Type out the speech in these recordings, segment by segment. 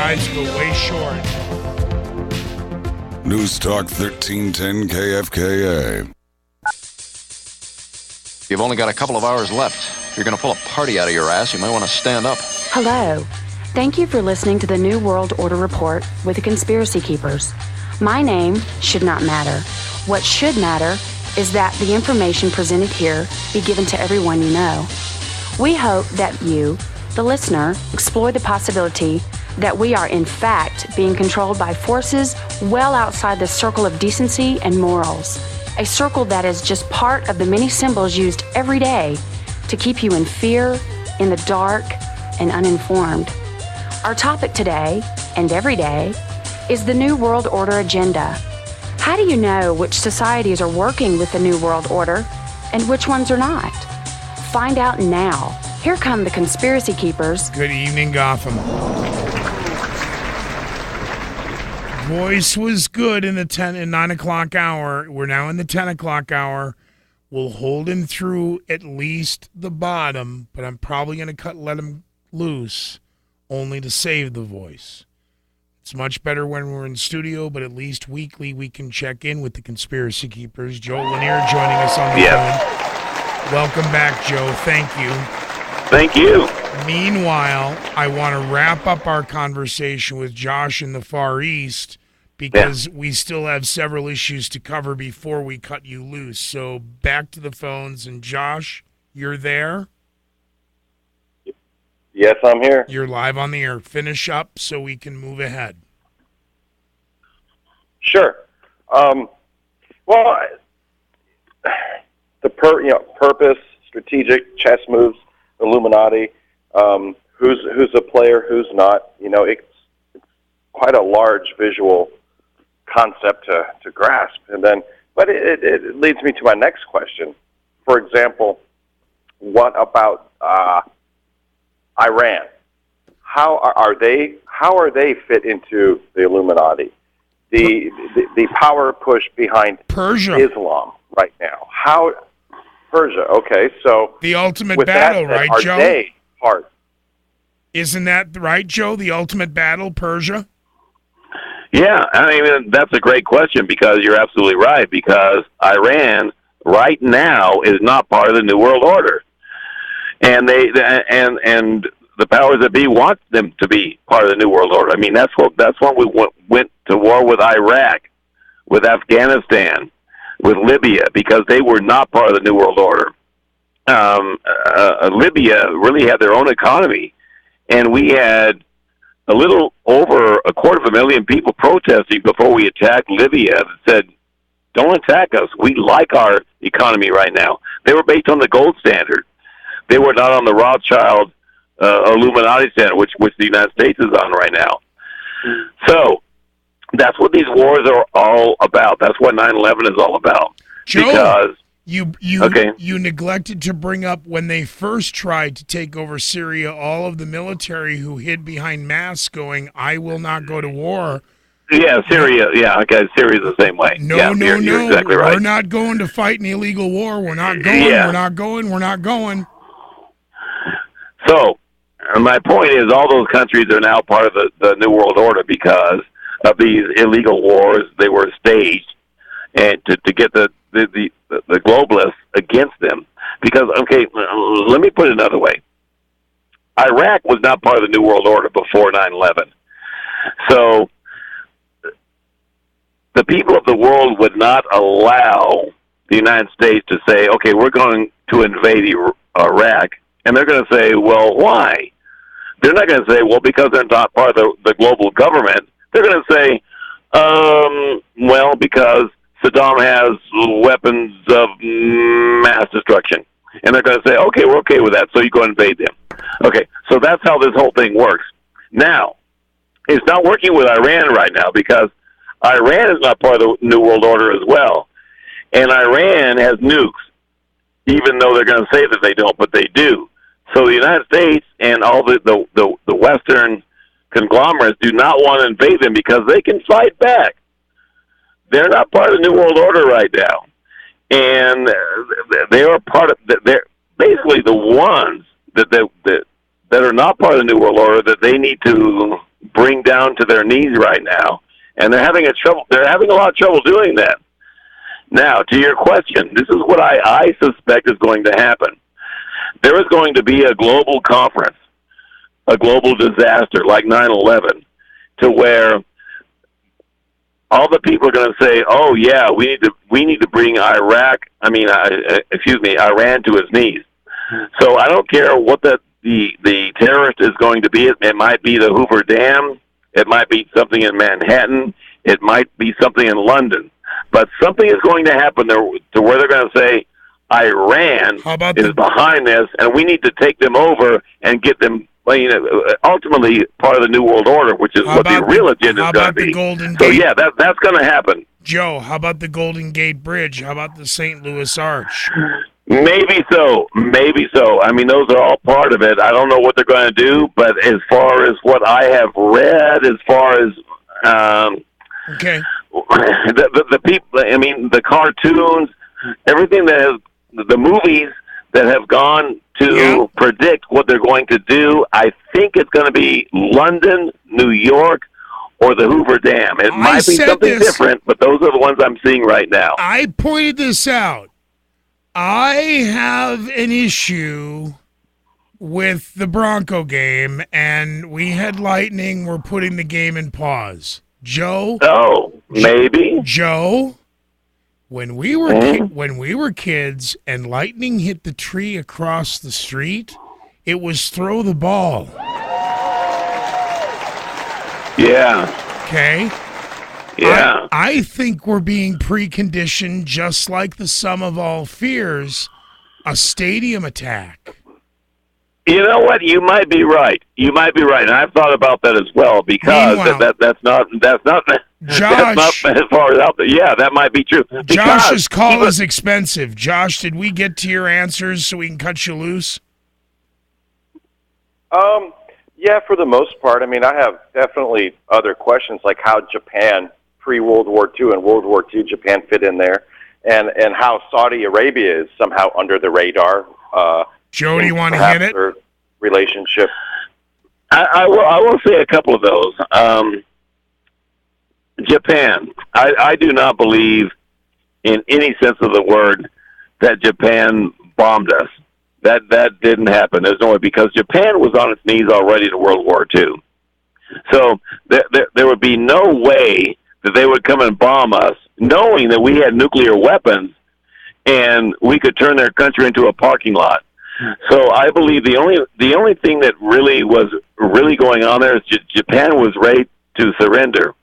eyes go way short. News Talk 1310 KFKA. You've only got a couple of hours left. If you're going to pull a party out of your ass, you might want to stand up. Hello. Thank you for listening to the New World Order Report with the Conspiracy Keepers. My name should not matter. What should matter is that the information presented here be given to everyone you know. We hope that you, the listener, explore the possibility that we are in fact being controlled by forces well outside the circle of decency and morals. A circle that is just part of the many symbols used every day to keep you in fear, in the dark, and uninformed. Our topic today, and every day, is the New World Order agenda. How do you know which societies are working with the New World Order and which ones are not? Find out now. Here come the Conspiracy Keepers. Good evening, Gotham. Voice was good in the 10 and 9 o'clock hour. We're now in the 10 o'clock hour. We'll hold him through at least the bottom, but I'm probably going to let him loose only to save the voice. It's much better when we're in studio, but at least weekly we can check in with the Conspiracy Keepers. Joe Lanier joining us on the phone. Welcome back, Joe. Thank you. Thank you. Meanwhile, I want to wrap up our conversation with Josh in the Far East because we still have several issues to cover before we cut you loose. So back to the phones. And Josh, you're there? Yes, I'm here. You're live on the air. Finish up so we can move ahead. Sure. The purpose, strategic chess moves, Illuminati. Who's a player, who's not? It's quite a large visual concept to grasp. But it leads me to my next question. For example, what about Iran? How are they fit into the Illuminati? The power push behind Persia, Islam right now. How Persia? Okay, so the ultimate battle, right, are Joe? Are they part? Isn't that right, Joe? The ultimate battle, Persia. Yeah, I mean that's a great question because you're absolutely right. Because Iran right now is not part of the New World Order. And and the powers that be want them to be part of the New World Order. I mean, that's when we went to war with Iraq, with Afghanistan, with Libya, because they were not part of the New World Order. Libya really had their own economy, and we had a little over 250,000 people protesting before we attacked Libya that said, "Don't attack us. We like our economy right now." They were based on the gold standard. They were not on the Rothschild Illuminati standard, which the United States is on right now. So that's what these wars are all about. That's what 9/11 is all about. Joe, because you neglected to bring up when they first tried to take over Syria, all of the military who hid behind masks going, "I will not go to war." Yeah, Syria. Yeah, okay, Syria's the same way. No. You're exactly right. We're not going to fight an illegal war. We're not going. Yeah. We're not going. So, my point is, all those countries are now part of the New World Order because of these illegal wars. They were staged, and to get the globalists against them. Because, okay, let me put it another way. Iraq was not part of the New World Order before 9/11. So, the people of the world would not allow the United States to say, okay, we're going to invade Iraq. And they're going to say, well, why? They're not going to say, well, because they're not part of the global government. They're going to say, well, because Saddam has weapons of mass destruction. And they're going to say, okay, we're okay with that, so you go invade them. Okay, so that's how this whole thing works. Now, it's not working with Iran right now because Iran is not part of the New World Order as well. And Iran has nukes, even though they're going to say that they don't, but they do. So the United States and all the Western conglomerates do not want to invade them because they can fight back. They're not part of the New World Order right now. And they are part of, they're basically the ones that are not part of the New World Order that they need to bring down to their knees right now, and they're having a lot of trouble doing that. Now, to your question, this is what I suspect is going to happen. There is going to be a global conference, a global disaster like 9/11, to where all the people are going to say, "Oh yeah, we need to bring Iran to his knees." So I don't care what the terrorist is going to be. It might be the Hoover Dam. It might be something in Manhattan. It might be something in London. But something is going to happen there to where they're going to say Iran is behind this, and we need to take them over and get them, ultimately part of the New World Order, which is what the real agenda is going to be. So, yeah, that's going to happen. Joe, how about the Golden Gate Bridge? How about the St. Louis Arch? Maybe so. I mean, those are all part of it. I don't know what they're going to do, but as far as what I have read, as far as okay, the people, I mean, the cartoons, everything the movies that have gone to predict what they're going to do, I think it's going to be London, New York, or the Hoover Dam. It might be something different, but those are the ones I'm seeing right now. I pointed this out. I have an issue with the Bronco game, and we had lightning. We're putting the game in pause. Joe? Oh, maybe. Joe, when we were kids and lightning hit the tree across the street, it was throw the ball. Yeah. Okay? Yeah. I think we're being preconditioned, just like the sum of all fears, a stadium attack. You know what? You might be right. And I've thought about that as well, because that's not Josh, as far as out there. Yeah, that might be true. Josh's call is expensive. Josh, did we get to your answers so we can cut you loose? Yeah, for the most part. I mean, I have definitely other questions, like how Japan, pre-World War II and World War II, Japan fit in there, and how Saudi Arabia is somehow under the radar. Joe, do you want to hit it? Their relationship. I will say a couple of those. Japan. I do not believe, in any sense of the word, that Japan bombed us. That didn't happen. There's no way, because Japan was on its knees already to World War II. So there would be no way that they would come and bomb us, knowing that we had nuclear weapons and we could turn their country into a parking lot. So I believe the only thing that really was going on there is Japan was ready to surrender.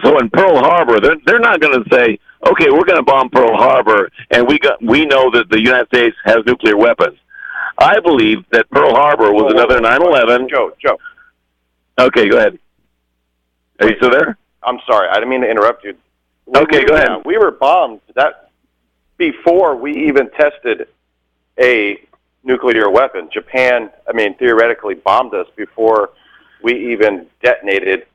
So in Pearl Harbor, they're not going to say, okay, we're going to bomb Pearl Harbor, and we know that the United States has nuclear weapons. I believe that Pearl Harbor was another 9/11. Joe. Okay, go ahead. Are you still there? I'm sorry, I didn't mean to interrupt you. Okay, go ahead. We were bombed before we even tested a nuclear weapon. Japan, I mean, theoretically bombed us before we even detonated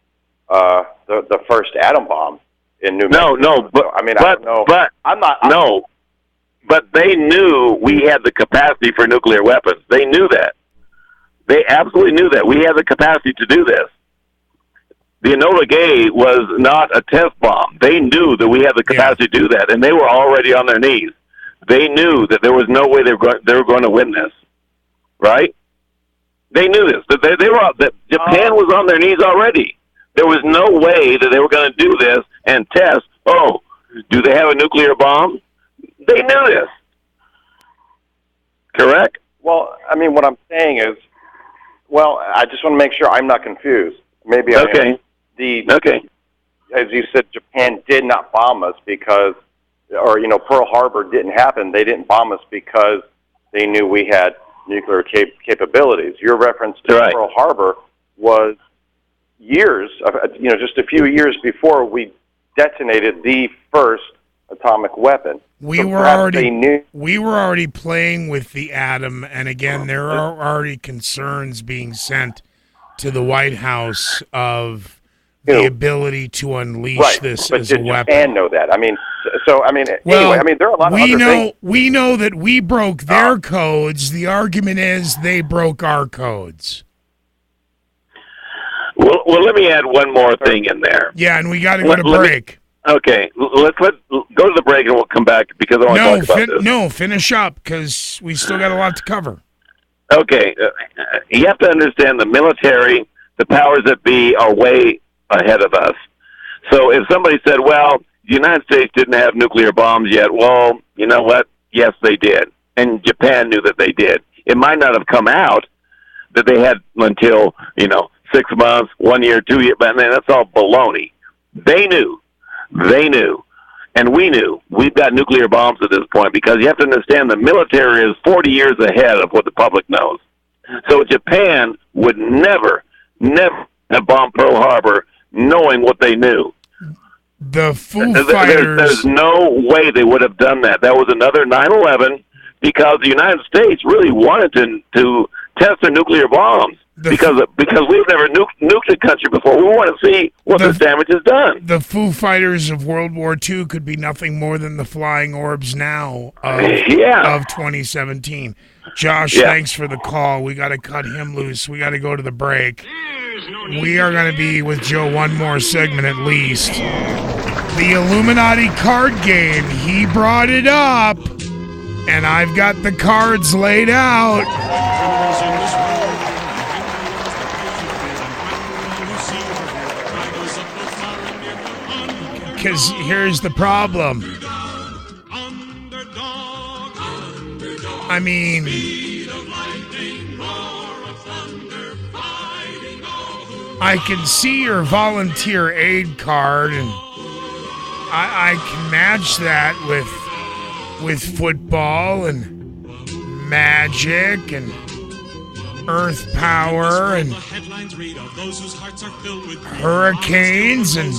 the first atom bomb in New Mexico. No, but I mean, I don't know. But they knew we had the capacity for nuclear weapons. They knew that. They absolutely knew that. We had the capacity to do this. The Enola Gay was not a test bomb. They knew that we had the capacity to do that, and they were already on their knees. They knew that there was no way they were going to win this, right? They knew this. That Japan was on their knees already. There was no way that they were going to do this and test. Oh, do they have a nuclear bomb? They knew this. Correct? Well, I mean, what I'm saying is, I just want to make sure I'm not confused. Maybe I am. As you said, Japan did not bomb us because, Pearl Harbor didn't happen. They didn't bomb us because they knew we had nuclear capabilities. Your reference to Pearl Harbor was years, just a few years before we detonated the first atomic weapon. We were already playing with the atom, and again, there are already concerns being sent to the White House of the ability to unleash this as a weapon. But did Japan know that? I mean, anyway, there are a lot of other things. We know that we broke their codes. The argument is they broke our codes. Well, let me add one more thing in there. Yeah, and we got to go to break. Okay, let's go to the break and we'll come back because I want to talk about this. No, finish up because we still got a lot to cover. Okay, you have to understand the military, the powers that be, are way ahead of us. So if somebody said, well, the United States didn't have nuclear bombs yet, well, you know what? Yes, they did. And Japan knew that they did. It might not have come out that they had until, 6 months, 1 year, 2 years, but that's all baloney. They knew. And we knew. We've got nuclear bombs at this point because you have to understand the military is 40 years ahead of what the public knows. So Japan would never have bombed Pearl Harbor knowing what they knew. The Foo Fighters. There's no way they would have done that. That was another 9/11 because the United States really wanted to test their nuclear bombs. Because we've never nuked a country before. We want to see what this damage has done. The Foo Fighters of World War II could be nothing more than the flying orbs now of 2017. Josh, thanks for the call. We got to cut him loose. We got to go to the break. We are going to be with Joe one more segment at least. The Illuminati Card Game. He brought it up, and I've got the cards laid out. Because here's the problem. I mean, I can see your volunteer aid card, and I can match that with football and magic and earth power and hurricanes and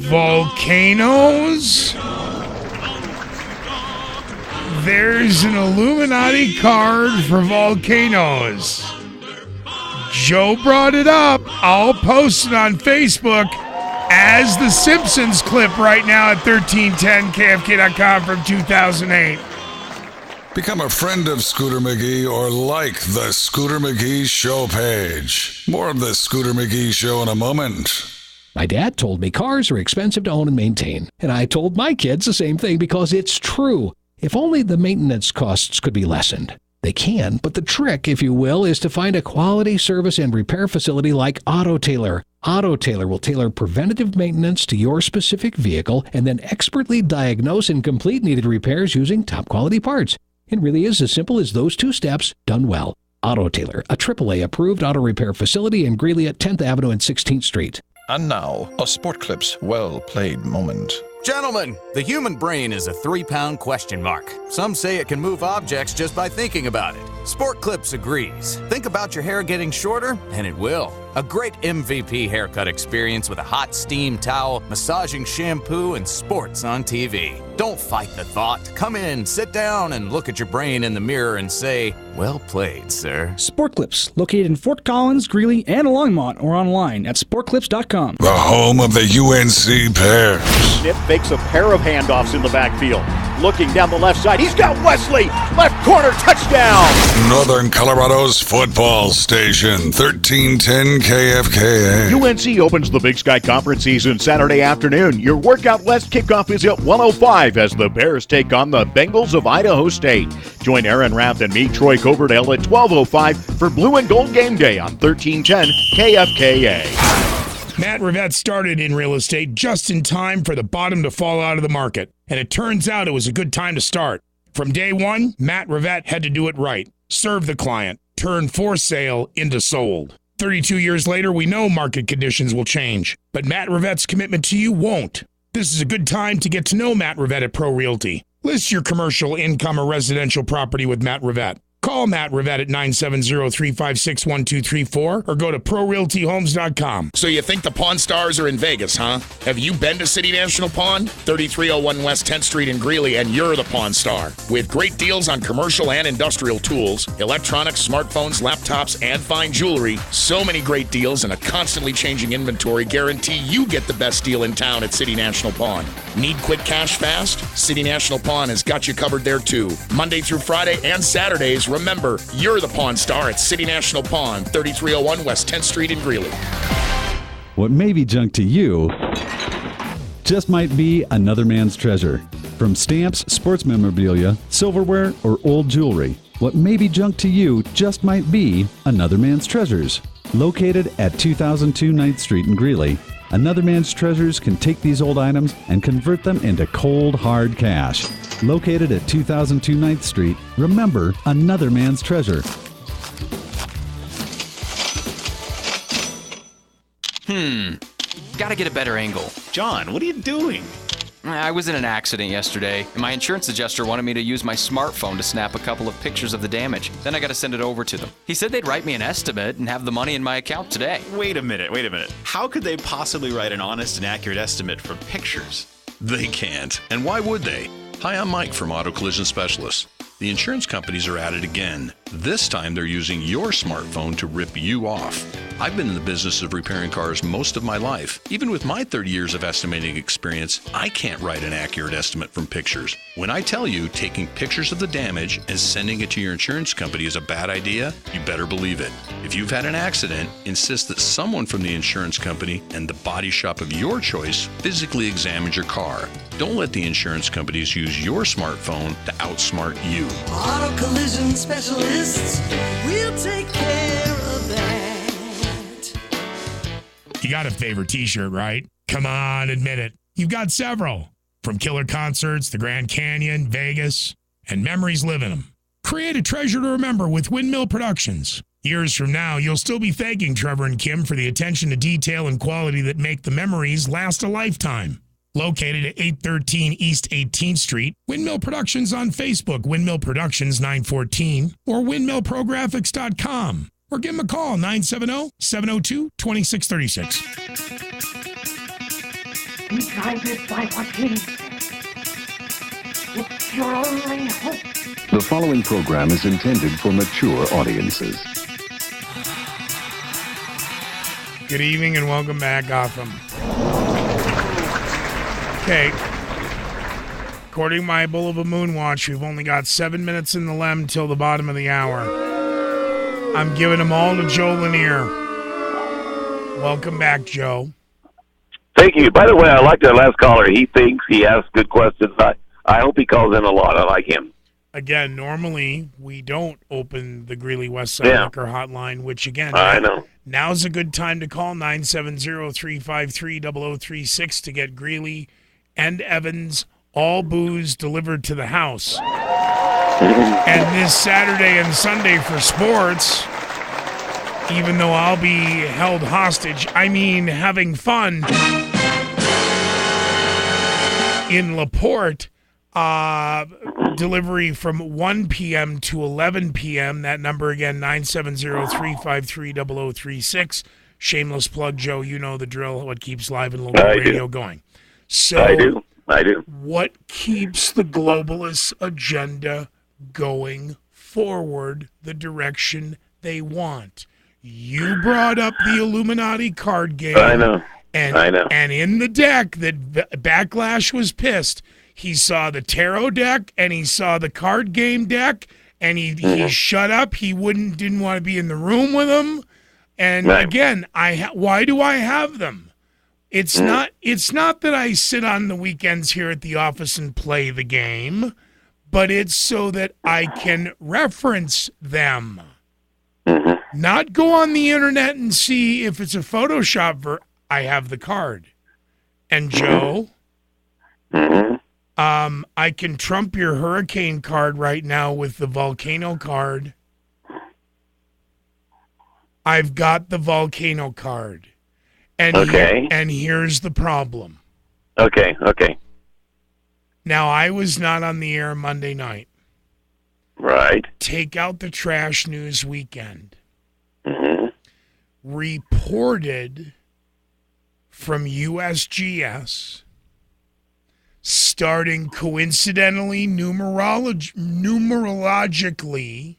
volcanoes. There's an Illuminati card for volcanoes. Joe brought it up. I'll post it on Facebook as the Simpsons clip right now at 1310kfk.com from 2008. Become a friend of Scooter McGee or like the Scooter McGee Show page. More of the Scooter McGee Show in a moment. My dad told me cars are expensive to own and maintain, and I told my kids the same thing because it's true. If only the maintenance costs could be lessened. They can, but the trick, if you will, is to find a quality service and repair facility like Auto Tailor. Auto Tailor will tailor preventative maintenance to your specific vehicle and then expertly diagnose and complete needed repairs using top-quality parts. It really is as simple as those two steps done well. Auto Tailor, a AAA approved auto repair facility in Greeley at 10th Avenue and 16th Street. And now, a Sport Clips well-played moment. Gentlemen, the human brain is a 3-pound question mark. Some say it can move objects just by thinking about it. Sport Clips agrees. Think about your hair getting shorter, and it will. A great MVP haircut experience with a hot steam towel, massaging shampoo, and sports on TV. Don't fight the thought. Come in, sit down, and look at your brain in the mirror and say, well played, sir. Sport Clips, located in Fort Collins, Greeley, and Longmont, or online at sportclips.com. The home of the UNC Bears. Nip fakes a pair of handoffs in the backfield. Looking down the left side, he's got Wesley! Left corner, touchdown! Northern Colorado's football station, 1310 KFKA. UNC opens the Big Sky Conference season Saturday afternoon. Your Workout West kickoff is at 1:05 as the Bears take on the Bengals of Idaho State. Join Aaron Rath and me, Troy Coverdale, at 12:05 for Blue and Gold Game Day on 1310 KFKA. Matt Rivette started in real estate just in time for the bottom to fall out of the market. And it turns out it was a good time to start. From day one, Matt Rivette had to do it right. Serve the client. Turn for sale into sold. 32 years later, we know market conditions will change. But Matt Rivette's commitment to you won't. This is a good time to get to know Matt Rivette at Pro Realty. List your commercial, income, or residential property with Matt Rivette. Call Matt Rivette at 970-356-1234 or go to ProRealtyHomes.com. So you think the Pawn Stars are in Vegas, huh? Have you been to City National Pawn? 3301 West 10th Street in Greeley, and you're the Pawn Star. With great deals on commercial and industrial tools, electronics, smartphones, laptops, and fine jewelry. So many great deals and a constantly changing inventory guarantee you get the best deal in town at City National Pawn. Need quick cash fast? City National Pawn has got you covered there too. Monday through Friday and Saturdays, Remember, you're the Pawn Star at City National Pawn, 3301 West 10th Street in Greeley. What may be junk to you just might be another man's treasure. From stamps, sports memorabilia, silverware, or old jewelry, what may be junk to you just might be another man's treasures. Located at 2002 9th Street in Greeley, Another Man's Treasures can take these old items and convert them into cold, hard cash. Located at 2002 9th Street, remember Another Man's Treasure. Gotta get a better angle. John, what are you doing? I was in an accident yesterday, and my insurance adjuster wanted me to use my smartphone to snap a couple of pictures of the damage. Then I gotta send it over to them. He said they'd write me an estimate and have the money in my account today. Wait a minute. How could they possibly write an honest and accurate estimate from pictures? They can't. And why would they? Hi, I'm Mike from Auto Collision Specialists. The insurance companies are at it again. This time they're using your smartphone to rip you off. I've been in the business of repairing cars most of my life. Even with my 30 years of estimating experience, I can't write an accurate estimate from pictures. When I tell you taking pictures of the damage and sending it to your insurance company is a bad idea, you better believe it. If you've had an accident, insist that someone from the insurance company and the body shop of your choice physically examine your car. Don't let the insurance companies use your smartphone to outsmart you. Auto Collision Specialists, we'll take care of that. You got a favorite t-shirt, right? Come on, admit it. You've got several. From killer concerts, the Grand Canyon, Vegas, and memories live in them. Create a treasure to remember with Windmill Productions. Years from now, you'll still be thanking Trevor and Kim for the attention to detail and quality that make the memories last a lifetime. Located at 813 East 18th Street, Windmill Productions on Facebook, Windmill Productions 914, or windmillprographics.com. Or give them a call, 970-702-2636. Be guided by what he. It's your only hope. The following program is intended for mature audiences. Good evening and welcome back, Gotham. Okay. According to my Bull of a Moon Watch, we've only got 7 minutes in the lem till the bottom of the hour. I'm giving them all to Joe Lanier. Welcome back, Joe. Thank you. By the way, I like that last caller. He thinks he asks good questions. I hope he calls in a lot. I like him. Again, normally we don't open the Greeley West Side Liquor Hotline, which again, I know. Now's a good time to call 970-353-0036 to get Greeley and Evans all booze delivered to the house. And this Saturday and Sunday for sports, even though I'll be held hostage, I mean having fun in LaPorte, delivery from 1 p.m. to 11 p.m. That number again, 970-353-0036. Shameless plug, Joe. You know the drill. What keeps live and local radio going. So I do. What keeps the globalist agenda going forward the direction they want? You brought up the Illuminati card game. I know. And in the deck that Backlash was pissed. He saw the tarot deck and he saw the card game deck and he shut up. He didn't want to be in the room with them. And again, why do I have them? It's not that I sit on the weekends here at the office and play the game, but it's so that I can reference them. Not go on the internet and see if it's a Photoshop I have the card. And Joe, I can trump your hurricane card right now with the volcano card. I've got the volcano card. And and here's the problem. Okay. Now, I was not on the air Monday night. Right. Take out the trash news weekend. Reported from USGS, starting coincidentally numerologically,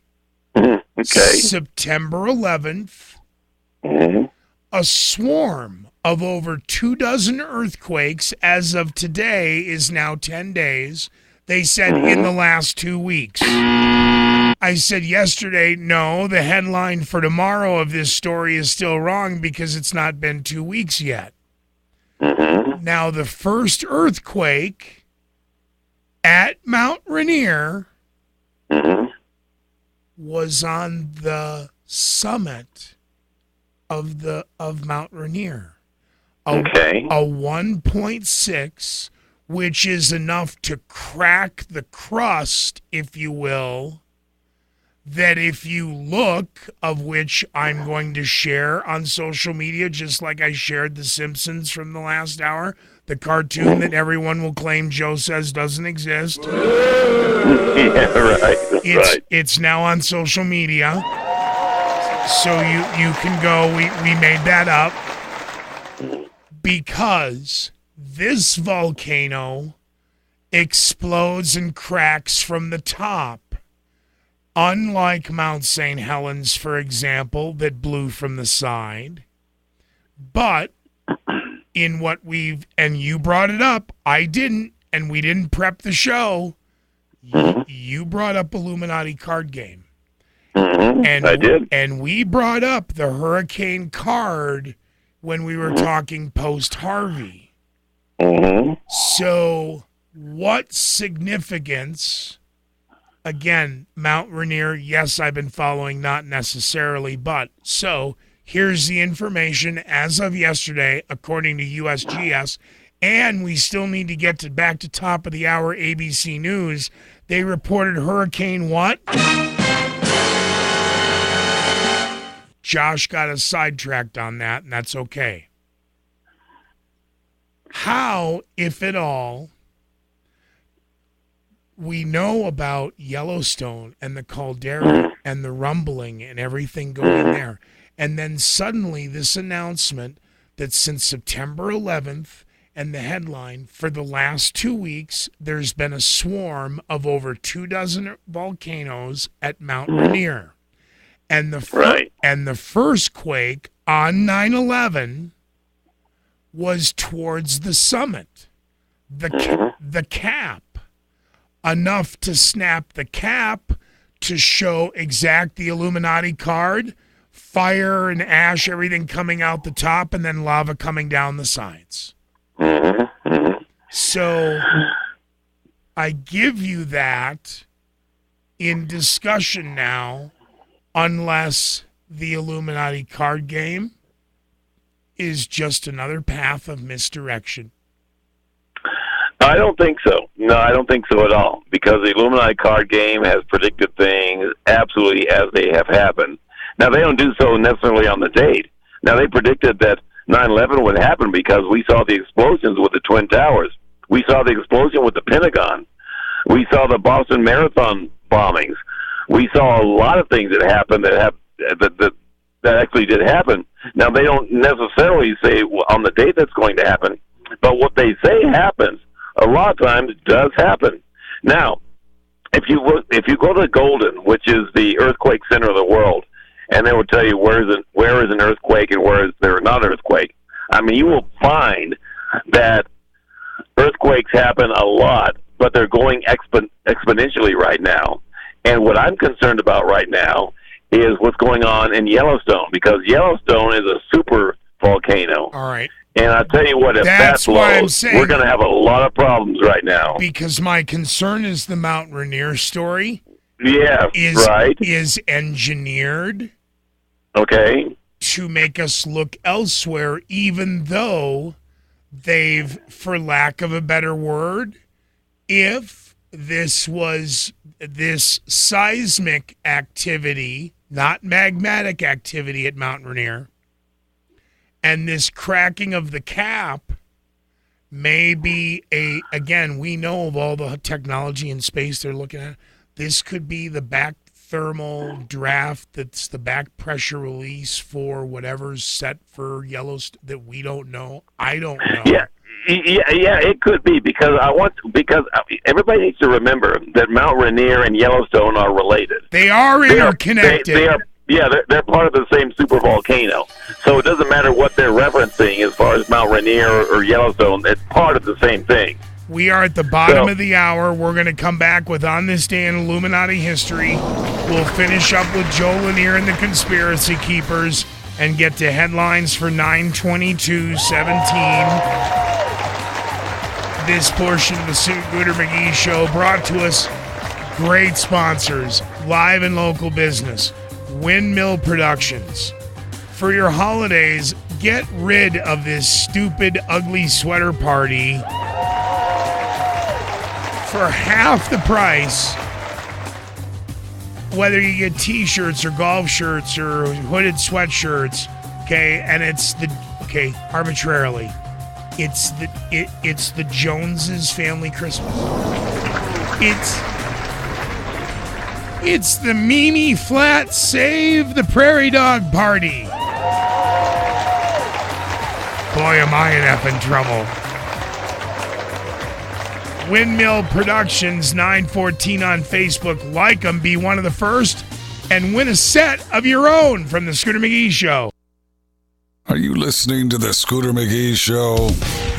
September 11th, a swarm of over 24 earthquakes as of today is now 10 days. They said in the last 2 weeks. I said yesterday, no, the headline for tomorrow of this story is still wrong because it's not been 2 weeks yet. Now, the first earthquake at Mount Rainier was on the summit of Mount Rainier. A 1.6, which is enough to crack the crust, if you will, that if you look, of which I'm going to share on social media, just like I shared The Simpsons from the last hour, the cartoon that everyone will claim Joe says doesn't exist. It's now on social media. So you can go, we made that up. Because this volcano explodes and cracks from the top. Unlike Mount St. Helens, for example, that blew from the side. But in what and you brought it up, I didn't, and we didn't prep the show. You brought up Illuminati Card Game. And I did. And we brought up the hurricane card when we were talking post-Harvey. So what significance, again, Mount Rainier, yes, I've been following, not necessarily, but so here's the information as of yesterday, according to USGS, and we still need to get back to top of the hour ABC News. They reported Hurricane what? Josh got us sidetracked on that, and that's okay. How, if at all, we know about Yellowstone and the caldera and the rumbling and everything going there, and then suddenly this announcement that since September 11th and the headline, for the last 2 weeks, there's been a swarm of over 24 volcanoes at Mount Rainier. And the first quake on 9/11 was towards the summit, the cap, enough to snap the cap to show the Illuminati card, fire and ash, everything coming out the top, and then lava coming down the sides. So I give you that in discussion now. Unless the Illuminati Card Game is just another path of misdirection. I don't think so. No, I don't think so at all. Because the Illuminati Card Game has predicted things absolutely as they have happened. Now, they don't do so necessarily on the date. Now, they predicted that 9/11 would happen because we saw the explosions with the Twin Towers. We saw the explosion with the Pentagon. We saw the Boston Marathon bombings. We saw a lot of things that happened that actually did happen. Now, they don't necessarily say on the date that's going to happen, but what they say happens, a lot of times does happen. Now, if you go to Golden, which is the earthquake center of the world, and they will tell you where is an earthquake and where is there not an earthquake, I mean, you will find that earthquakes happen a lot, but they're going exponentially right now. And what I'm concerned about right now is what's going on in Yellowstone, because Yellowstone is a super volcano. All right. And I'll tell you what, if that's that blows, we're going to have a lot of problems right now. Because my concern is the Mount Rainier story. Yeah, is engineered. Okay. To make us look elsewhere, even though they've, for lack of a better word, if this was this seismic activity, not magmatic activity at Mount Rainier, and this cracking of the cap may be again, we know of all the technology in space they're looking at. This could be the back thermal draft, that's the back pressure release for whatever's set for Yellowstone that we don't know. I don't know. Yeah, it could be because everybody needs to remember that Mount Rainier and Yellowstone are related. They are interconnected. They're part of the same supervolcano. So it doesn't matter what they're referencing as far as Mount Rainier or Yellowstone. It's part of the same thing. We are at the bottom of the hour. We're going to come back with On This Day in Illuminati History. We'll finish up with Joe Lanier and the Conspiracy Keepers and get to headlines for 9/22/17. This portion of the Scooter McGee Show brought to us great sponsors, live and local business, Windmill Productions. For your holidays, get rid of this stupid, ugly sweater party for half the price, whether you get t-shirts or golf shirts or hooded sweatshirts, okay, and arbitrarily, it's the Joneses Family Christmas. It's the Mimi Flat Save the Prairie Dog Party. Boy, am I in effing trouble. Windmill Productions 914 on Facebook. Like them, be one of the first, and win a set of your own from the Scooter McGee Show. Are you listening to the Scooter McGee Show?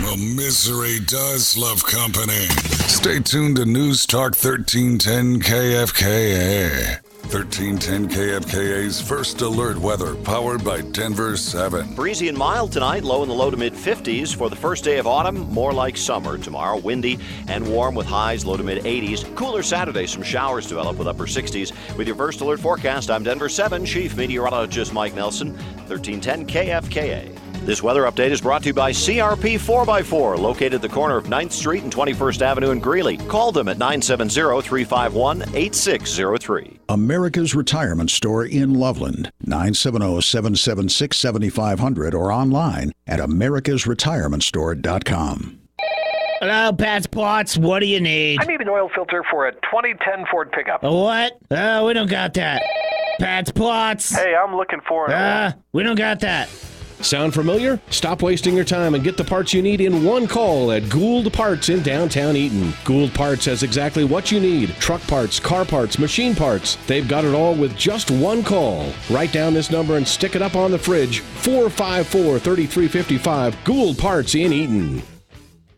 Well, misery does love company. Stay tuned to News Talk 1310 KFKA. 1310 KFKA's First Alert Weather, powered by Denver 7. Breezy and mild tonight, low in the low to mid-50s. For the first day of autumn, more like summer. Tomorrow, windy and warm with highs low to mid-80s. Cooler Saturday, some showers develop with upper 60s. With your First Alert forecast, I'm Denver 7 Chief Meteorologist Mike Nelson, 1310 KFKA. This weather update is brought to you by CRP 4x4, located at the corner of 9th Street and 21st Avenue in Greeley. Call them at 970-351-8603. America's Retirement Store in Loveland, 970-776-7500 or online at americasretirementstore.com. Hello, Pat's Plots. What do you need? I need an oil filter for a 2010 Ford pickup. A what? We don't got that. Pat's Plots. Hey, I'm looking for an we don't got that. Sound familiar? Stop wasting your time and get the parts you need in one call at Gould Parts in downtown Eaton. Gould Parts has exactly what you need. Truck parts, car parts, machine parts. They've got it all with just one call. Write down this number and stick it up on the fridge. 454-3355. Gould Parts in Eaton.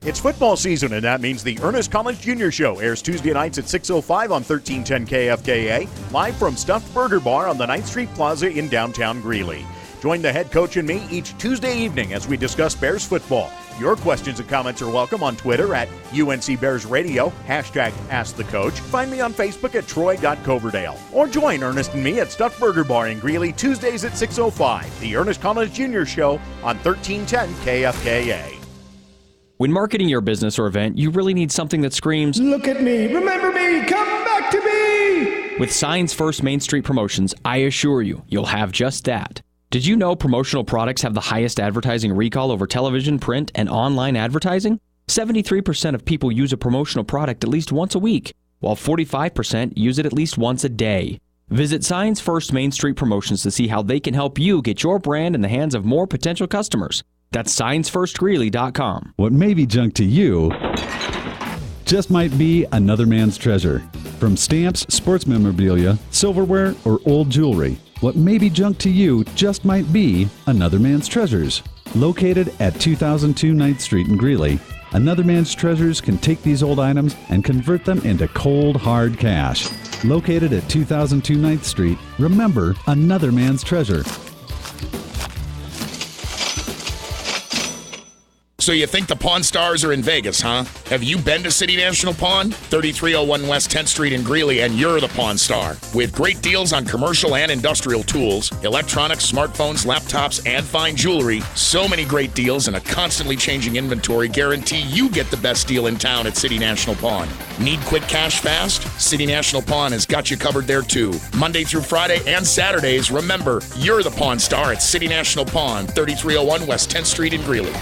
It's football season, and that means the Ernest Collins Jr. Show airs Tuesday nights at 6:05 on 1310 KFKA, live from Stuffed Burger Bar on the 9th Street Plaza in downtown Greeley. Join the head coach and me each Tuesday evening as we discuss Bears football. Your questions and comments are welcome on Twitter at UNC Bears Radio, #AskTheCoach. Find me on Facebook at Troy.Coverdale. Or join Ernest and me at Stuffed Burger Bar in Greeley Tuesdays at 6:05. The Ernest Collins Jr. Show on 1310 KFKA. When marketing your business or event, you really need something that screams, "Look at me, remember me, come back to me!" With Signs First Main Street Promotions, I assure you, you'll have just that. Did you know promotional products have the highest advertising recall over television, print, and online advertising? 73% of people use a promotional product at least once a week, while 45% use it at least once a day. Visit Signs First Main Street Promotions to see how they can help you get your brand in the hands of more potential customers. That's signsfirstgreeley.com. What may be junk to you just might be another man's treasure. From stamps, sports memorabilia, silverware, or old jewelry, what may be junk to you just might be another man's treasures. Located at 2002 9th Street in Greeley, Another Man's Treasures can take these old items and convert them into cold, hard cash. Located at 2002 9th Street, remember, Another Man's Treasure. So you think the Pawn Stars are in Vegas, huh? Have you been to City National Pawn? 3301 West 10th Street in Greeley, and you're the Pawn Star. With great deals on commercial and industrial tools, electronics, smartphones, laptops, and fine jewelry, so many great deals and a constantly changing inventory guarantee you get the best deal in town at City National Pawn. Need quick cash fast? City National Pawn has got you covered there too. Monday through Friday and Saturdays, remember, you're the Pawn Star at City National Pawn, 3301 West 10th Street in Greeley.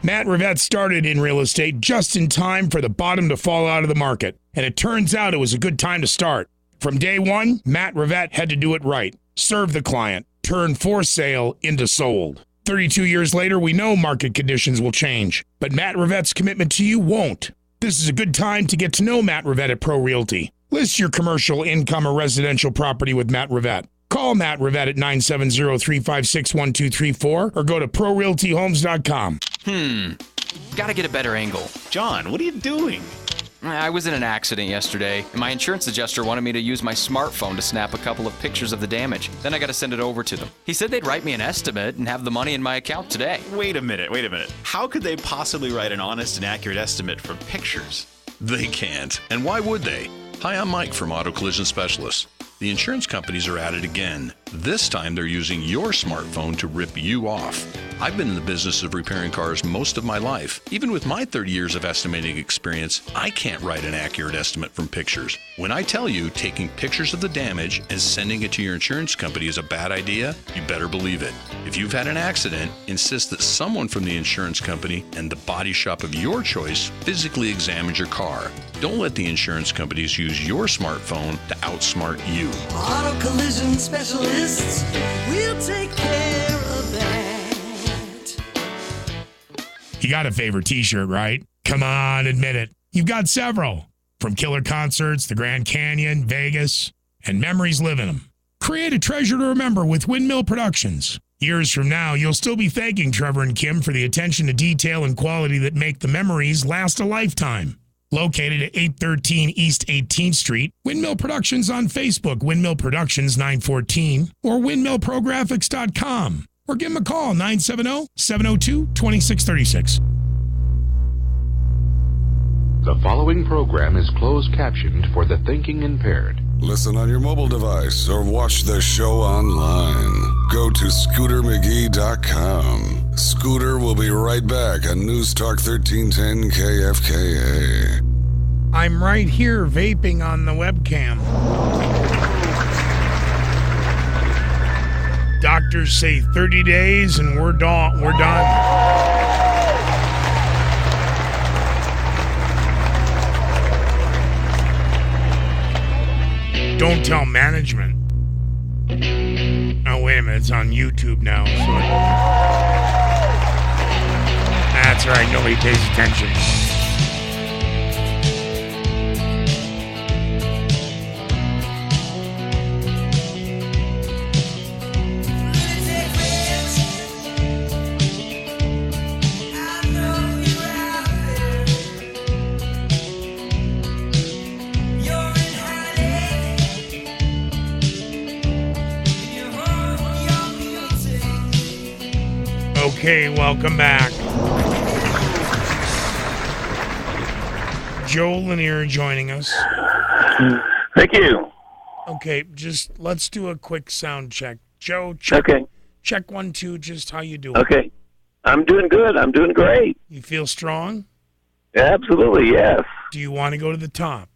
Matt Rivette started in real estate just in time for the bottom to fall out of the market, and it turns out it was a good time to start. From day one, Matt Rivette had to do it right, serve the client, turn for sale into sold. 32 years later, we know market conditions will change, but Matt Rivette's commitment to you won't. This is a good time to get to know Matt Rivette at Pro Realty. List your commercial, income, or residential property with Matt Rivette. Call Matt Rivette at 970-356-1234 or go to ProRealtyHomes.com. Gotta get a better angle. John, what are you doing? I was in an accident yesterday, and my insurance adjuster wanted me to use my smartphone to snap a couple of pictures of the damage. Then I gotta send it over to them. He said they'd write me an estimate and have the money in my account today. Wait a minute. How could they possibly write an honest and accurate estimate from pictures? They can't. And why would they? Hi, I'm Mike from Auto Collision Specialists. The insurance companies are at it again. This time they're using your smartphone to rip you off. I've been in the business of repairing cars most of my life. Even with my 30 years of estimating experience, I can't write an accurate estimate from pictures. When I tell you taking pictures of the damage and sending it to your insurance company is a bad idea, you better believe it. If you've had an accident, insist that someone from the insurance company and the body shop of your choice physically examine your car. Don't let the insurance companies use your smartphone to outsmart you. Auto collision specialists, we'll take care of that. You got a favorite t-shirt, right? Come on, admit it. You've got several. From killer concerts, the Grand Canyon, Vegas, and memories live in them. Create a treasure to remember with Windmill Productions. Years from now, you'll still be thanking Trevor and Kim for the attention to detail and quality that make the memories last a lifetime. Located at 813 East 18th Street, Windmill Productions on Facebook, Windmill Productions 914, or windmillprographics.com. Or give them a call, 970-702-2636. The following program is closed captioned for the thinking impaired. Listen on your mobile device or watch the show online. Go to ScooterMcGee.com. Scooter will be right back on News Talk 1310 KFKA. I'm right here vaping on the webcam. Doctors say 30 days and we're done. Don't tell management. Oh, wait a minute. It's on YouTube now. So that's right. Nobody pays attention. Okay, welcome back. Joe Lanier joining us. Thank you. Okay, just let's do a quick sound check. Joe, check. Okay. Check 1, 2, just how you doing? Okay. I'm doing good. I'm doing great. You feel strong? Absolutely, yes. Do you want to go to the top?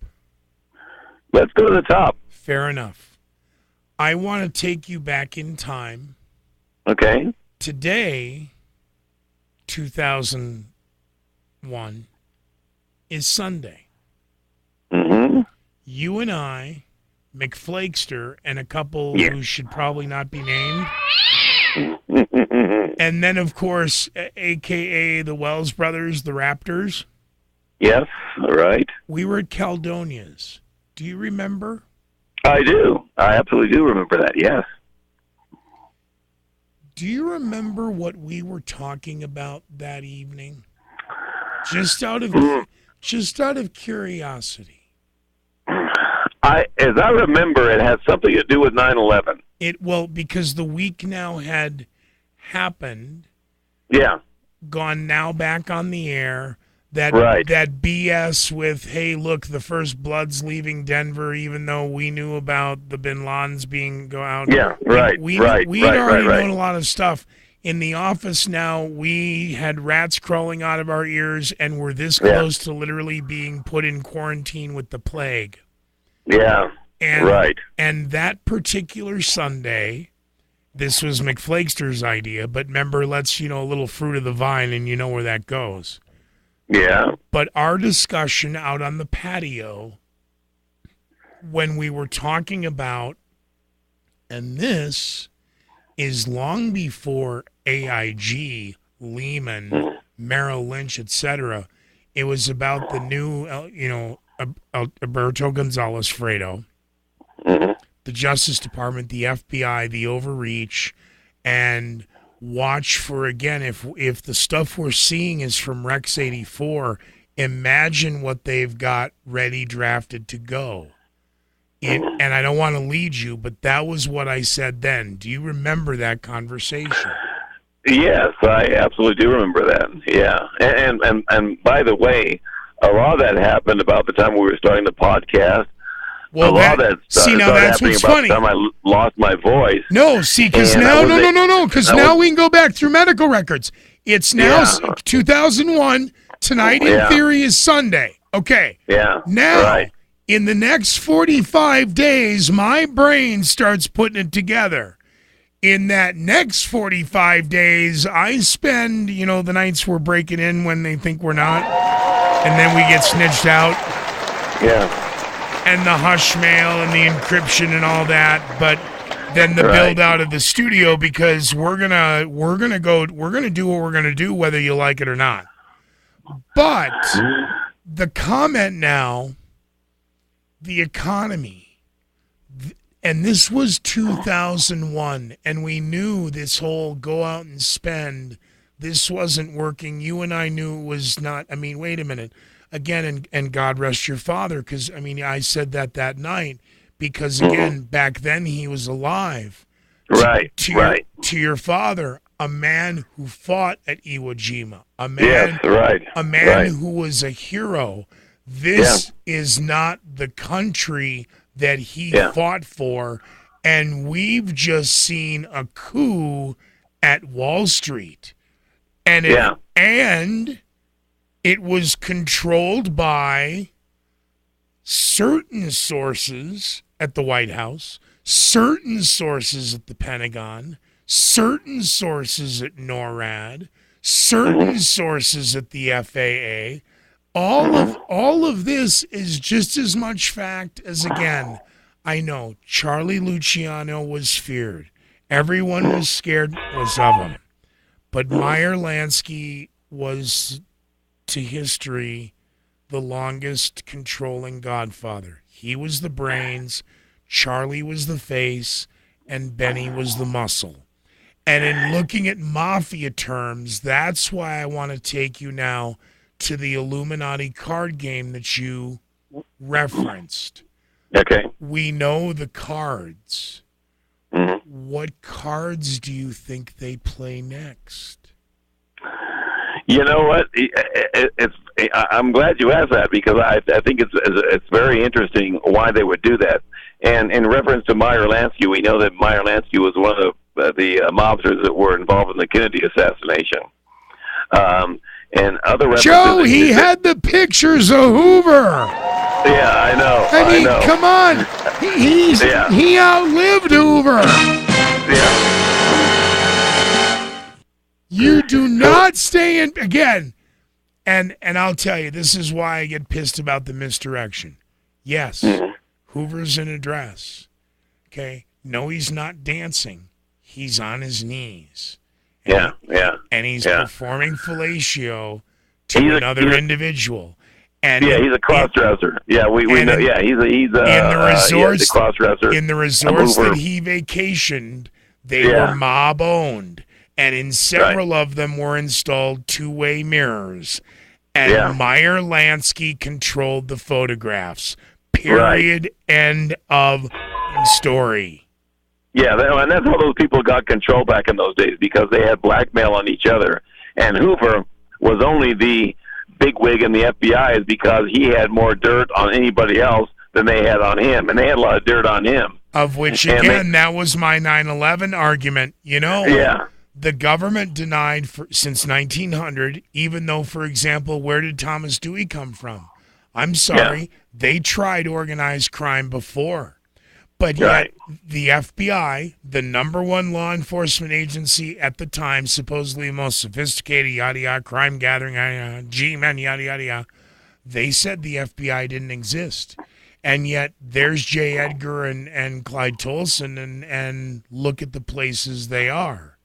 Let's go to the top. Fair enough. I want to take you back in time. Okay. Today, 2001, is Sunday. Mm-hmm. You and I, McFlakester, and a couple who should probably not be named. And then, of course, a.k.a. the Wells Brothers, the Raptors. Yes, all right. We were at Caldonia's. Do you remember? I do. I absolutely do remember that, yes. Do you remember what we were talking about that evening? Just out of curiosity. As I remember, it had something to do with 9/11. Well, because the week now had happened. Yeah. Gone now back on the air. That BS with, hey, look, the first blood's leaving Denver, even though we knew about the Bin Ladens go out. Yeah, We'd already known a lot of stuff. In the office now, we had rats crawling out of our ears and were this close to literally being put in quarantine with the plague. Yeah, And that particular Sunday, this was McFlakester's idea, but remember, let's, a little fruit of the vine, and you know where that goes. Yeah. But our discussion out on the patio, when we were talking about, and this is long before AIG, Lehman, Merrill Lynch, etc. It was about the new, Alberto Gonzalez Fredo, the Justice Department, the FBI, the overreach, and watch for, again, if the stuff we're seeing is from Rex 84, imagine what they've got ready drafted to go. And I don't want to lead you, but that was what I said then. Do you remember that conversation? Yes, I absolutely do remember that. Yeah, and by the way, a lot of that happened about the time we were starting the podcast. Well, a lot of that started that's happening what's about funny. the time I lost my voice. No, see, because now, because now we can go back through medical records. It's now 2001. Tonight, in theory, is Sunday. Okay. Yeah. Now, in the next 45 days, my brain starts putting it together. In that next 45 days, I spend, the nights we're breaking in when they think we're not, and then we get snitched out. Yeah. And the hush mail and the encryption and all that, but then the build out of the studio, because we're gonna do what we're gonna do, whether you like it or not. But the comment now, the economy, and this was 2001, and we knew this whole go out and spend, this wasn't working. You and I knew it was not. I mean, wait a minute. Again, and God rest your father, because, I said that night, because, again, back then he was alive. Right, to your father, a man who fought at Iwo Jima, a man who was a hero. This is not the country that he fought for, and we've just seen a coup at Wall Street. And it was controlled by certain sources at the White House, certain sources at the Pentagon, certain sources at NORAD, certain sources at the FAA. All of this is just as much fact as, again, I know Charlie Luciano was feared. Everyone was scared of him. But Meyer Lansky was, to history, the longest controlling godfather. He was the brains, Charlie was the face, and Benny was the muscle. And in looking at mafia terms, that's why I want to take you now to the Illuminati card game that you referenced. Okay. We know the cards. What cards do you think they play next? You know what? I'm glad you asked that, because I think it's very interesting why they would do that. And in reference to Meyer Lansky, we know that Meyer Lansky was one of the mobsters that were involved in the Kennedy assassination. And other references. Joe, he had the pictures of Hoover. Yeah, I know. I mean, come on. He outlived Hoover. Yeah. You do not stay in, again, and I'll tell you, this is why I get pissed about the misdirection. Yes, Hoover's in a dress. Okay? No, he's not dancing. He's on his knees. And he's performing fellatio to another individual. And he's a cross-dresser. Yeah, we know. Yeah, he's a cross-dresser. In the resorts that he vacationed, they were mob-owned. And in several of them were installed two-way mirrors. And Meyer Lansky controlled the photographs. Period. End of story. Yeah, and that's how those people got control back in those days, because they had blackmail on each other. And Hoover was only the bigwig in the FBI is because he had more dirt on anybody else than they had on him. And they had a lot of dirt on him. Of which, again, that was my 9/11 argument. The government denied since 1900, even though, for example, where did Thomas Dewey come from? I'm sorry, they tried organized crime before. But yet the FBI, the number one law enforcement agency at the time, supposedly the most sophisticated, yada, yada, crime gathering, G-men, yada, yada, yada, they said the FBI didn't exist. And yet there's J. Edgar and Clyde Tolson, and look at the places they are.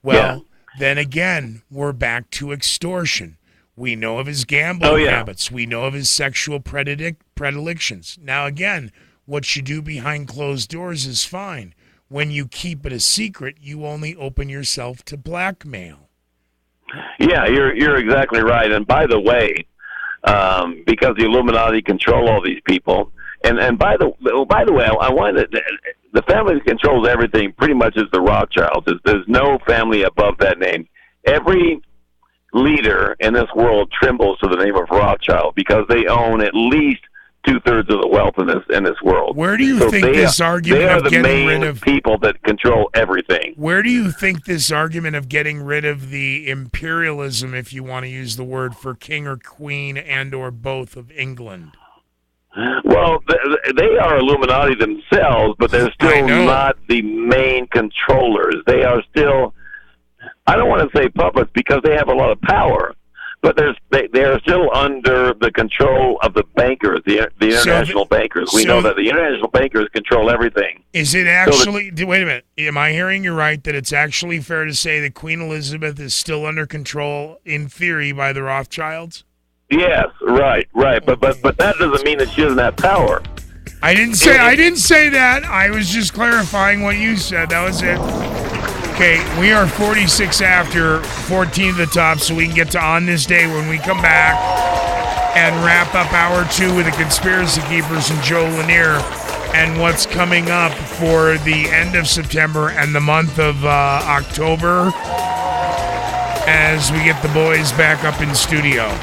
Well, then again, we're back to extortion. We know of his gambling habits. We know of his sexual predilections. Now, again, what you do behind closed doors is fine. when you keep it a secret, you only open yourself to blackmail. Yeah, you're exactly right. And by the way, because the Illuminati control all these people, and by the way, I wanted the family that controls everything pretty much is the Rothschilds. There's no family above that name. Every leader in this world trembles to the name of Rothschild because they own at least 2/3 of the wealth in this world. Where do you think this argument of getting rid of people that control everything? Where do you think this argument of getting rid of the imperialism, if you want to use the word, for king or queen and or both of England? Well, they are Illuminati themselves, but they're still not the main controllers. They are still, I don't want to say puppets because they have a lot of power, but they are still under the control of the bankers, the international bankers. We know that the international bankers control everything. Is it actually, wait a minute, am I hearing you right that it's actually fair to say that Queen Elizabeth is still under control, in theory, by the Rothschilds? Yes, right. But that doesn't mean that she doesn't have power. I didn't say that. I was just clarifying what you said. That was it. Okay, we are 46 after 14 to the top, so we can get to On This Day when we come back and wrap up hour 2 with the Conspiracy Keepers and Joe Lanier and what's coming up for the end of September and the month of October as we get the boys back up in studio.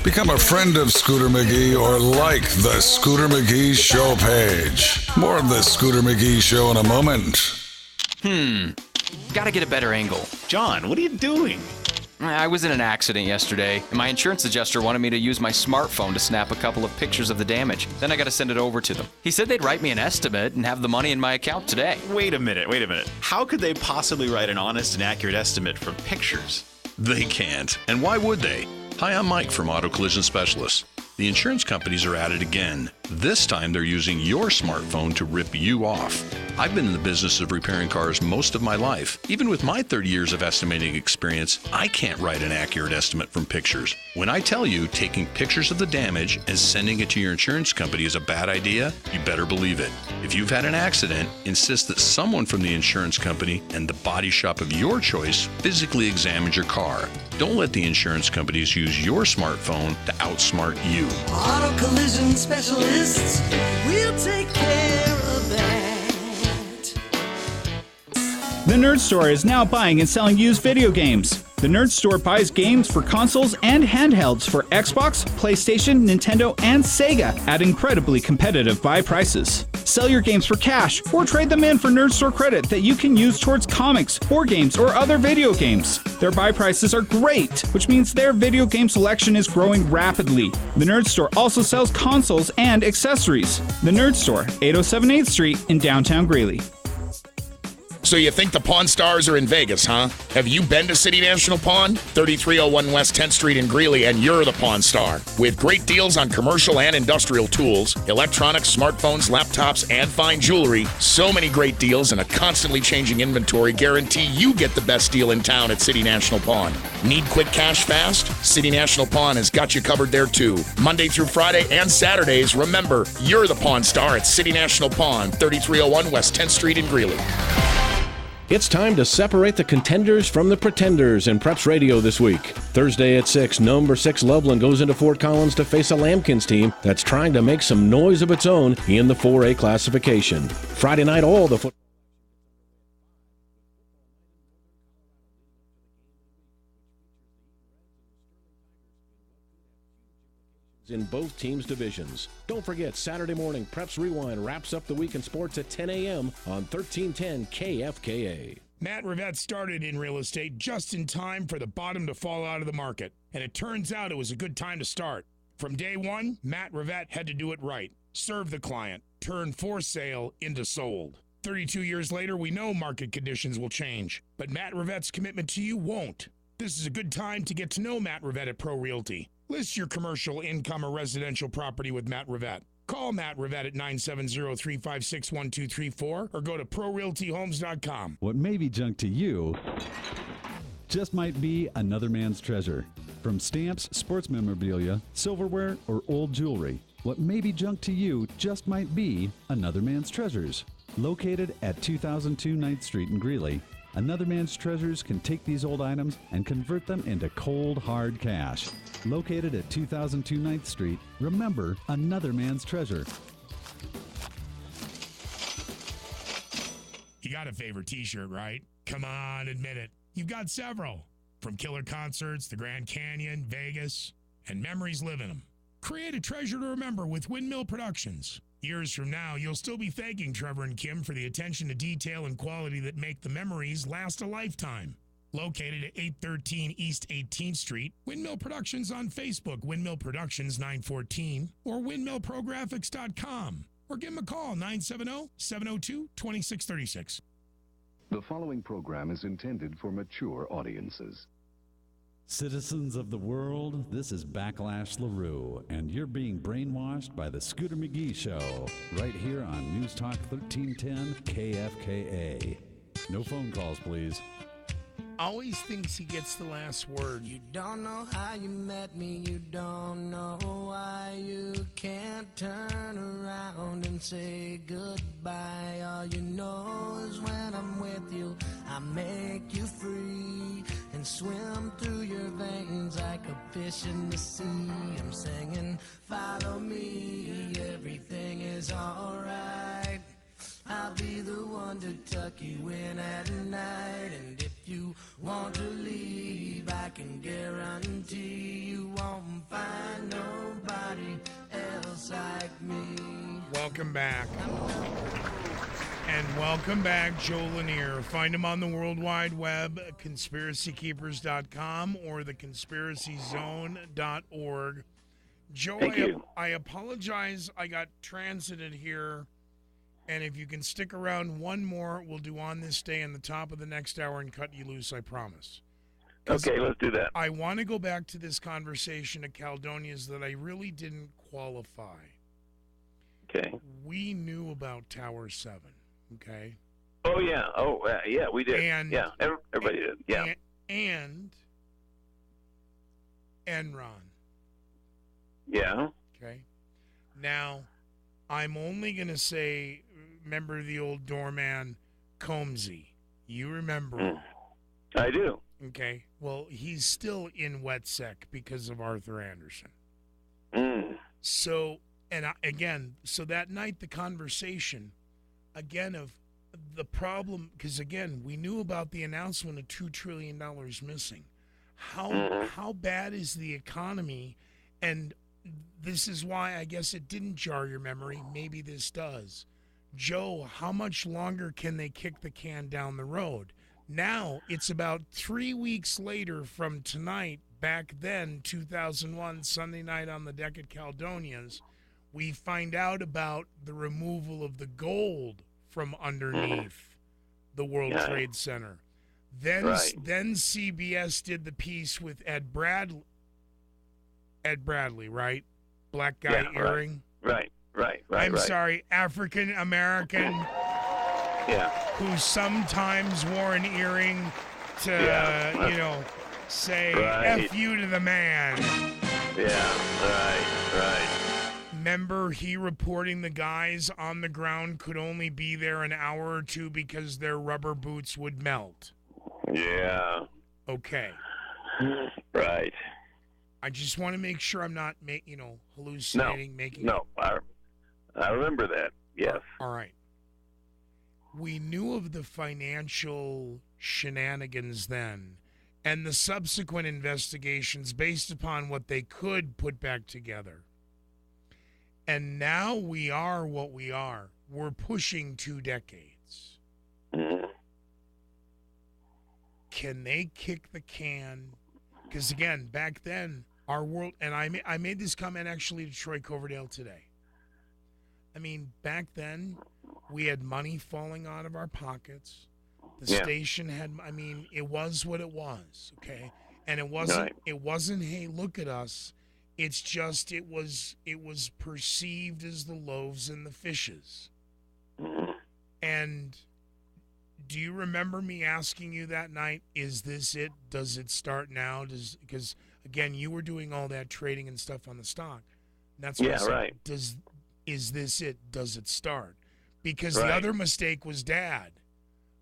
Become a friend of Scooter McGee or like the Scooter McGee Show page. More of the Scooter McGee Show in a moment. Gotta get a better angle. John, what are you doing? I was in an accident yesterday, and my insurance adjuster wanted me to use my smartphone to snap a couple of pictures of the damage. Then I gotta send it over to them. He said they'd write me an estimate and have the money in my account today. Wait a minute. How could they possibly write an honest and accurate estimate from pictures? They can't. And why would they? Hi, I'm Mike from Auto Collision Specialists. The insurance companies are at it again. This time they're using your smartphone to rip you off. I've been in the business of repairing cars most of my life. Even with my 30 years of estimating experience, I can't write an accurate estimate from pictures. When I tell you taking pictures of the damage and sending it to your insurance company is a bad idea, you better believe it. If you've had an accident, insist that someone from the insurance company and the body shop of your choice physically examine your car. Don't let the insurance companies use your smartphone to outsmart you. Auto collision specialists, we'll take care of that. The Nerd Store is now buying and selling used video games. The Nerd Store buys games for consoles and handhelds for Xbox, PlayStation, Nintendo, and Sega at incredibly competitive buy prices. Sell your games for cash or trade them in for Nerd Store credit that you can use towards comics, board games, or other video games. Their buy prices are great, which means their video game selection is growing rapidly. The Nerd Store also sells consoles and accessories. The Nerd Store, 807 8th Street in downtown Greeley. So you think the Pawn Stars are in Vegas, huh? Have you been to City National Pawn? 3301 West 10th Street in Greeley, and you're the Pawn Star. With great deals on commercial and industrial tools, electronics, smartphones, laptops, and fine jewelry, so many great deals and a constantly changing inventory guarantee you get the best deal in town at City National Pawn. Need quick cash fast? City National Pawn has got you covered there too. Monday through Friday and Saturdays, remember, you're the Pawn Star at City National Pawn, 3301 West 10th Street in Greeley. It's time to separate the contenders from the pretenders in Preps Radio this week. Thursday at 6, number 6 Loveland goes into Fort Collins to face a Lambkins team that's trying to make some noise of its own in the 4A classification. Friday night, all the football in both teams' divisions. Don't forget, Saturday morning, Preps Rewind wraps up the week in sports at 10 a.m. on 1310 KFKA. Matt Rivette started in real estate just in time for the bottom to fall out of the market, and it turns out it was a good time to start. From day one, Matt Rivette had to do it right. Serve the client, turn for sale into sold. 32 years later, we know market conditions will change, but Matt Rivette's commitment to you won't. This is a good time to get to know Matt Rivette at Pro Realty. List your commercial, income, or residential property with Matt Rivette. Call Matt Rivette at 970-356-1234 or go to ProRealtyHomes.com. What may be junk to you just might be another man's treasure. From stamps, sports memorabilia, silverware, or old jewelry. What may be junk to you just might be another man's treasures. Located at 2002 9th Street in Greeley, Another Man's Treasures can take these old items and convert them into cold, hard cash. Located at 2002 9th Street, remember Another Man's Treasure. You got a favorite t-shirt, right? Come on, admit it. You've got several. From killer concerts, the Grand Canyon, Vegas, and memories live in them. Create a treasure to remember with Windmill Productions. Years from now, you'll still be thanking Trevor and Kim for the attention to detail and quality that make the memories last a lifetime. Located at 813 East 18th Street, Windmill Productions on Facebook, Windmill Productions 914, or windmillprographics.com. Or give them a call, 970-702-2636. The following program is intended for mature audiences. Citizens of the world, this is Backlash LaRue, and you're being brainwashed by the Scooter McGee Show, right here on News Talk 1310 KFKA. No phone calls, please. Always thinks he gets the last word. You don't know how you met me, you don't know why you can't turn around and say goodbye. All you know is when I'm with you, I make you free and swim through your veins like a fish in the sea. I'm singing, follow me, everything is alright. I'll be the one to tuck you in at night. And if you want to leave, I can guarantee you won't find nobody else like me. Welcome back. And welcome back, Joe Lanier. Find him on the World Wide Web, conspiracykeepers.com or theconspiracyzone.org. Joe, I apologize. I got transited here. And if you can stick around one more, we'll do On This Day in the top of the next hour and cut you loose, I promise. Okay, let's do that. I want to go back to this conversation at Caledonia's that I really didn't qualify. Okay. We knew about Tower 7, okay? Oh, yeah. Yeah, we did. And, yeah, everybody did. Yeah. And Enron. Yeah. Okay. Now, I'm only going to say, remember the old doorman, Combsy. You remember? I do. Okay. Well, he's still in WetSec because of Arthur Anderson. So, so that night, the conversation, again, of the problem, because, again, we knew about the announcement of $2 trillion missing. How bad is the economy? And this is why I guess it didn't jar your memory. Maybe this does. Joe, how much longer can they kick the can down the road? Now, it's about 3 weeks later from tonight. Back then, 2001, Sunday night on the deck at Caledonia's, we find out about the removal of the gold from underneath the World Trade Center. Then CBS did the piece with Ed Bradley, right? Black guy earring. Right. I'm sorry, African American. Who sometimes wore an earring to, say F you to the man. Right. Remember he reporting the guys on the ground could only be there an hour or two because their rubber boots would melt. Yeah. Okay. Right. I just want to make sure I'm not, hallucinating, No, I remember that. Yes. All right. We knew of the financial shenanigans then and the subsequent investigations based upon what they could put back together. And now we are what we are. We're pushing 2 decades. Can they kick the can? Because, again, back then, our world, and I made this comment actually to Troy Coverdale today. I mean, back then, we had money falling out of our pockets. The station had, it was what it was, okay? And it wasn't, hey, look at us. It's just, it was perceived as the loaves and the fishes. And do you remember me asking you that night, is this it? Does it start now? Because, again, you were doing all that trading and stuff on the stock. That's what I said. Right. Is this it? Does it start? Because Right. the other mistake was Dad.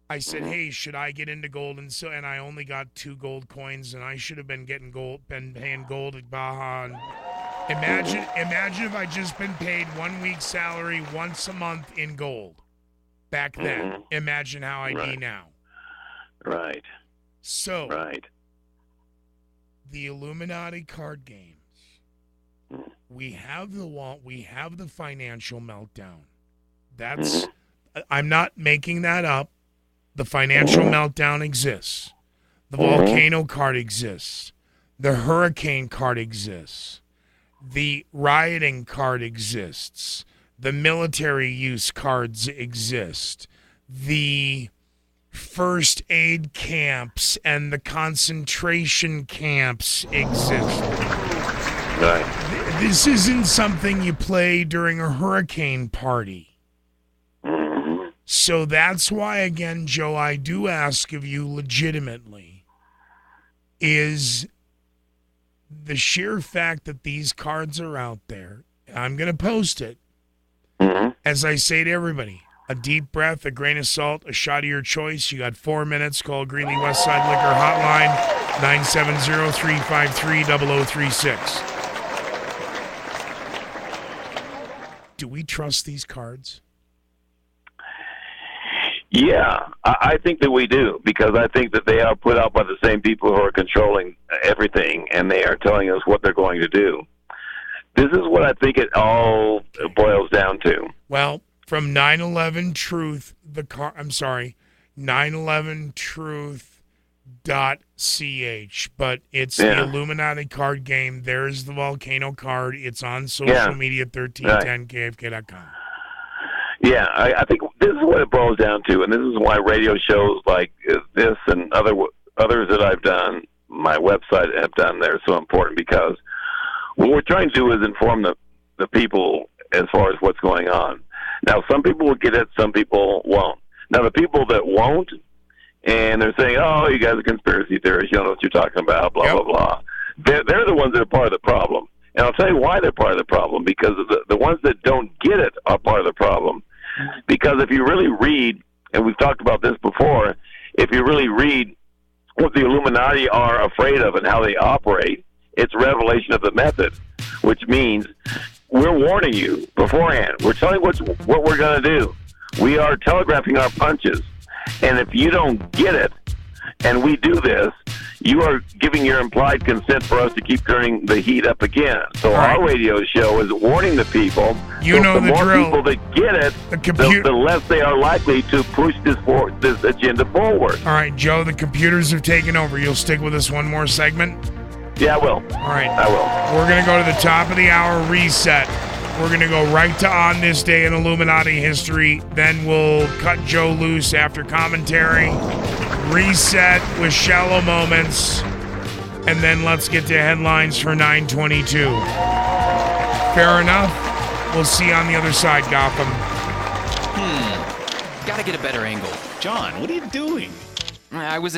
I said, "Hey, should I get into gold?" And I only got 2 gold coins, and I should have been paying gold at Baja. And imagine if I just been paid 1 week's salary once a month in gold back then. Imagine how I'd be now. Right. So, right. The Illuminati card games. We have the financial meltdown. That's I'm not making that up. The financial meltdown exists. The volcano card exists. The hurricane card exists. The rioting card exists. The military use cards exist. The first aid camps and the concentration camps exist. Right. This isn't something you play during a hurricane party. So that's why, again, Joe, I do ask of you legitimately, is the sheer fact that these cards are out there, I'm going to post it, as I say to everybody, a deep breath, a grain of salt, a shot of your choice. You got 4 minutes. Call Greeley Westside Liquor Hotline, 970-353-0036. Do we trust these cards? Yeah, I think that we do, because I think that they are put out by the same people who are controlling everything, and they are telling us what they're going to do. This is what I think it all boils down to. Well, from 9/11 Truth, 911truth.ch, but it's the Illuminati card game. There's the volcano card. It's on social media, 1310kfk.com. Yeah, I think this is what it boils down to, and this is why radio shows like this and others that I've done, my website have done, they're so important, because what we're trying to do is inform the people as far as what's going on. Now, some people will get it, some people won't. Now, the people that won't, and they're saying, "Oh, you guys are conspiracy theorists, you don't know what you're talking about, blah, blah, blah." They're the ones that are part of the problem. And I'll tell you why they're part of the problem, because the ones that don't get it are part of the problem. Because if you really read, and we've talked about this before, if you really read what the Illuminati are afraid of and how they operate, it's revelation of the method, which means we're warning you beforehand. We're telling you what we're going to do. We are telegraphing our punches. And if you don't get it, and we do this, you are giving your implied consent for us to keep turning the heat up again. So our radio show is warning the people. You know the more drill. People that get it, the less they are likely to push this agenda forward. All right, Joe, the computers have taken over. You'll stick with us one more segment? Yeah, I will. All right. I will. We're going to go to the top of the hour reset. We're going to go right to On This Day in Illuminati History. Then we'll cut Joe loose after commentary. Reset with shallow moments. And then let's get to headlines for 9/22. Fair enough? We'll see you on the other side, Gotham. Gotta get a better angle. John, what are you doing? I was